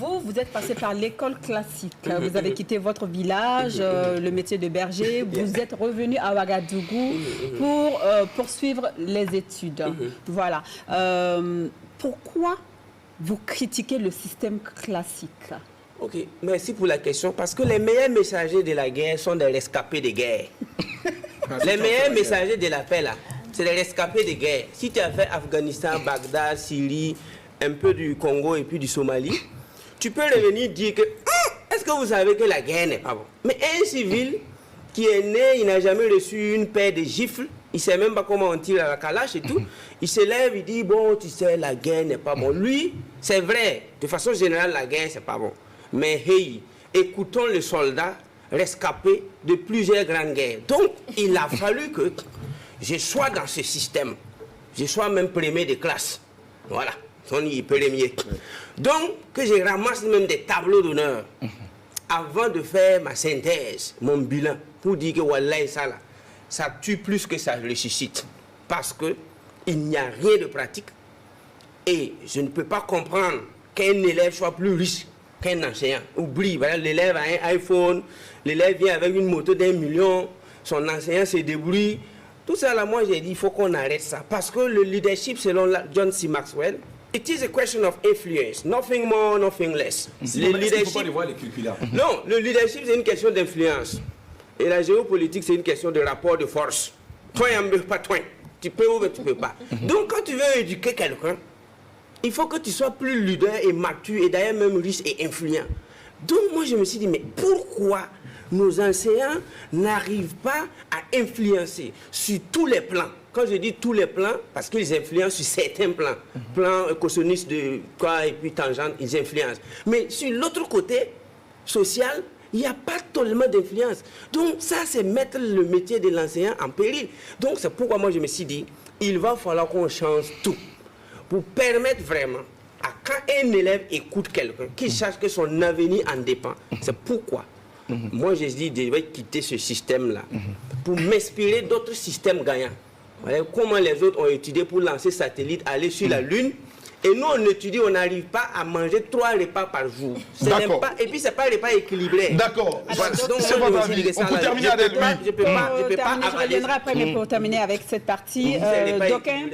vous êtes passé par l'école classique. Vous avez quitté votre village, le métier de berger. Vous êtes revenu à Ouagadougou pour poursuivre les études. Voilà. Pourquoi vous critiquez le système classique? Ok, merci pour la question. Parce que les meilleurs messagers de la guerre sont des rescapés de guerre. Les meilleurs messagers de la paix, là, c'est les rescapés de guerre. Si tu as fait Afghanistan, Bagdad, Syrie, un peu du Congo et puis du Somalie, tu peux revenir dire que est-ce que vous savez que la guerre n'est pas bon? Mais un civil qui est né, il n'a jamais reçu une paire de gifles, il ne sait même pas comment on tire à la calache et tout. Il se lève, il dit bon, tu sais, la guerre n'est pas bon. Lui, c'est vrai, de façon générale, la guerre, c'est pas bon. Mais hey, écoutons le soldat rescapé de plusieurs grandes guerres. Donc, il a fallu que je sois dans ce système. Je sois même premier de classe. Voilà, on y est premier. Donc, que je ramasse même des tableaux d'honneur avant de faire ma synthèse, mon bilan, pour dire que Wallah, ça là, ça tue plus que ça ressuscite. Parce qu'il n'y a rien de pratique. Et je ne peux pas comprendre qu'un élève soit plus riche qu'un enseignant. Oublie, voilà, l'élève a un iPhone, l'élève vient avec une moto d'1 million, son enseignant se débrouille. Tout ça là, moi j'ai dit, il faut qu'on arrête ça. Parce que le leadership, selon John C. Maxwell, it is a question of influence, nothing more, nothing less. Le leadership, non, le leadership c'est une question d'influence. Et la géopolitique c'est une question de rapport de force. Toi, pas toi. Tu peux ou tu peux pas. Donc quand tu veux éduquer quelqu'un, il faut que tu sois plus leader et mature et d'ailleurs même riche et influent. Donc moi je me suis dit, mais pourquoi nos enseignants n'arrivent pas à influencer sur tous les plans? Quand je dis tous les plans, parce qu'ils influencent sur certains plans. Plans économistes de quoi et puis tangente, ils influencent. Mais sur l'autre côté, social, il n'y a pas tellement d'influence. Donc ça, c'est mettre le métier de l'enseignant en péril. Donc c'est pourquoi moi je me suis dit, il va falloir qu'on change tout. Pour permettre vraiment, à quand un élève écoute quelqu'un, qu'il sache que son avenir en dépend. C'est pourquoi moi je dis, je vais quitter ce système-là pour m'inspirer d'autres systèmes gagnants. Voilà, comment les autres ont étudié pour lancer satellite, aller sur la Lune. Et nous, on étudie, on n'arrive pas à manger 3 repas par jour. Et puis, ce n'est pas un repas équilibré. D'accord. Donc, c'est votre avis. On peut terminer avec lui. Je ne peux pas avaler. Je reviendrai après, mais pour terminer avec cette partie, d'aucuns